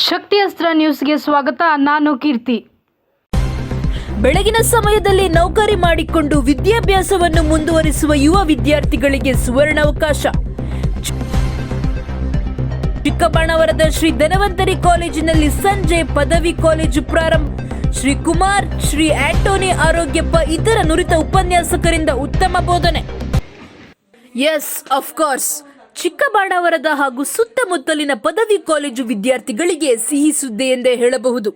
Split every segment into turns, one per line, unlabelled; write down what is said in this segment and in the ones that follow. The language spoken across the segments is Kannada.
ಶಕ್ತಿ ಅಸ್ತ್ರ ನ್ಯೂಸ್ಗೆ ಸ್ವಾಗತ. ನಾನು ಕೀರ್ತಿ.
ಬೆಳಗಿನ ಸಮಯದಲ್ಲಿ ನೌಕರಿ ಮಾಡಿಕೊಂಡು ವಿದ್ಯಾಭ್ಯಾಸವನ್ನು ಮುಂದುವರಿಸುವ ಯುವ ವಿದ್ಯಾರ್ಥಿಗಳಿಗೆ ಸುವರ್ಣಾವಕಾಶ. ಚಿಕ್ಕಬಾಣಾವರದ ಶ್ರೀ ಧನ್ವಂತರಿ ಕಾಲೇಜಿನಲ್ಲಿ ಸಂಜೆ ಪದವಿ ಕಾಲೇಜು ಪ್ರಾರಂಭ. ಶ್ರೀ ಕುಮಾರ್, ಶ್ರೀ ಆಂಟೋನಿ ಆರೋಗ್ಯಪ್ಪ ಇತರ ನುರಿತ ಉಪನ್ಯಾಸಕರಿಂದ ಉತ್ತಮ ಬೋಧನೆ. ಎಸ್, ಆಫ್ ಕೋರ್ಸ್, ಚಿಕ್ಕಬಾಣಾವರದ ಹಾಗೂ ಸುತ್ತಮುತ್ತಲಿನ ಪದವಿ ಕಾಲೇಜು ವಿದ್ಯಾರ್ಥಿಗಳಿಗೆ ಸಿಹಿ ಸುದ್ದಿ ಎಂದೇ ಹೇಳಬಹುದು.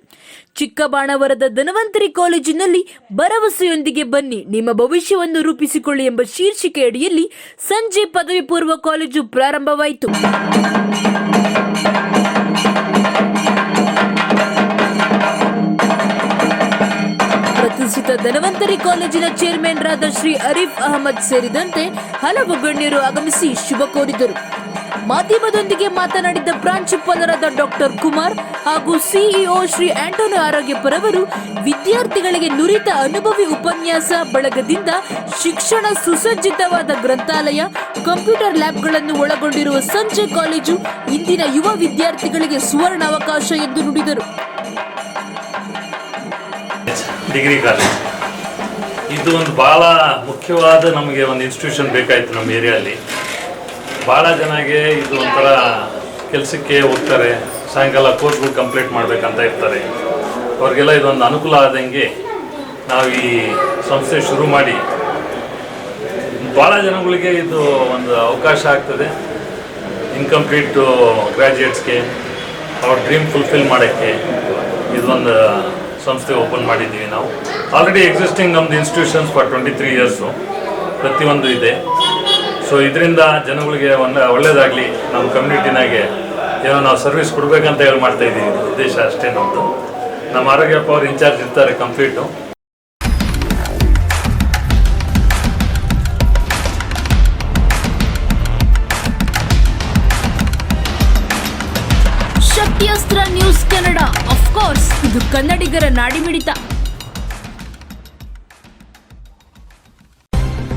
ಚಿಕ್ಕಬಾಣಾವರದ ಧನ್ವಂತರಿ ಕಾಲೇಜಿನಲ್ಲಿ ಭರವಸೆಯೊಂದಿಗೆ ಬನ್ನಿ, ನಿಮ್ಮ ಭವಿಷ್ಯವನ್ನು ರೂಪಿಸಿಕೊಳ್ಳಿ ಎಂಬ ಶೀರ್ಷಿಕೆ ಅಡಿಯಲ್ಲಿ ಸಂಜೆ ಪದವಿ ಪೂರ್ವ ಕಾಲೇಜು ಪ್ರಾರಂಭವಾಯಿತು. ಪ್ರತಿಷ್ಠಿತ ಧನ್ವಂತರಿ ಕಾಲೇಜಿನ ಚೇರ್ಮನ್ ರಾದ ಶ್ರೀ ಅರೀಫ್ ಅಹಮದ್ ಸೇರಿದಂತೆ ಹಲವು ಗಣ್ಯರು ಆಗಮಿಸಿ ಶುಭ ಕೋರಿದರು. ಮಾಧ್ಯಮದೊಂದಿಗೆ ಮಾತನಾಡಿದ ಪ್ರಾಂಶುಪಾಲರಾದ ಡಾಕ್ಟರ್ ಕುಮಾರ್ ಹಾಗೂ ಸಿಇಒ ಶ್ರೀ ಆಂಟೋನಿ ಆರೋಗ್ಯಪರವರು ವಿದ್ಯಾರ್ಥಿಗಳಿಗೆ ನುರಿತ ಅನುಭವಿ ಉಪನ್ಯಾಸ ಬಳಗದಿಂದ ಶಿಕ್ಷಣ, ಸುಸಜ್ಜಿತವಾದ ಗ್ರಂಥಾಲಯ, ಕಂಪ್ಯೂಟರ್ ಲ್ಯಾಬ್ಗಳನ್ನು ಒಳಗೊಂಡಿರುವ ಸಂಜೆ ಕಾಲೇಜು ಇಂದಿನ ಯುವ ವಿದ್ಯಾರ್ಥಿಗಳಿಗೆ ಸುವರ್ಣ ಅವಕಾಶ ಎಂದು ನುಡಿದರು.
ಡಿಗ್ರಿ ಕಾಲೇಜ್ ಇದು ಒಂದು ಭಾಳ ಮುಖ್ಯವಾದ ನಮಗೆ ಒಂದು ಇನ್ಸ್ಟಿಟ್ಯೂಷನ್ ಬೇಕಾಯಿತು ನಮ್ಮ ಏರಿಯಲ್ಲಿ. ಭಾಳ ಜನಗೆ ಇದು ಒಂಥರ ಕೆಲಸಕ್ಕೆ ಹೋಗ್ತಾರೆ, ಸಾಯಂಕಾಲ ಕೋರ್ಸ್ಗಳು ಕಂಪ್ಲೀಟ್ ಮಾಡಬೇಕಂತ ಇರ್ತಾರೆ. ಅವ್ರಿಗೆಲ್ಲ ಇದೊಂದು ಅನುಕೂಲ ಆದಂಗೆ ನಾವು ಈ ಸಂಸ್ಥೆ ಶುರು ಮಾಡಿ ಭಾಳ ಜನಗಳಿಗೆ ಇದು ಒಂದು ಅವಕಾಶ ಆಗ್ತದೆ. ಇನ್ಕಂಪ್ಲೀಟ್ ಗ್ರ್ಯಾಜುಯೇಟ್ಸ್ಗೆ ಅವ್ರ ಡ್ರೀಮ್ ಫುಲ್ಫಿಲ್ ಮಾಡೋಕ್ಕೆ ಇದೊಂದು ಸಂಸ್ಥೆ ಓಪನ್ ಮಾಡಿದ್ದೀವಿ ನಾವು. ಆಲ್ರೆಡಿ ಎಕ್ಸಿಸ್ಟಿಂಗ್ ನಮ್ಮದು ಇನ್ಸ್ಟಿಟ್ಯೂಷನ್ಸ್ ಫಾರ್ 23 ಇಯರ್ಸು ಪ್ರತಿಯೊಂದು ಇದೆ. ಸೊ ಇದರಿಂದ ಜನಗಳಿಗೆ ಒಳ್ಳೆಯದಾಗಲಿ, ನಮ್ಮ ಕಮ್ಯುನಿಟಿನಾಗೆ ಏನೋ ನಾವು ಸರ್ವಿಸ್ ಕೊಡಬೇಕಂತ ಹೇಳಿ ಮಾಡ್ತಾಯಿದ್ದೀವಿ. ಉದ್ದೇಶ ಅಷ್ಟೇ ನಮ್ಮದು. ನಮ್ಮ ಆರೋಗ್ಯಪ್ಪ ಅವ್ರು ಇನ್ಚಾರ್ಜ್ ಇರ್ತಾರೆ ಕಂಪ್ಲೀಟು.
ಶಕ್ತಿ ಅಸ್ತ್ರ ನ್ಯೂಸ್ ಕನ್ನಡ, ಆಫ್ ಕೋರ್ಸ್, ಇದು ಕನ್ನಡಿಗರ ನಾಡಿಮಿಡಿತ.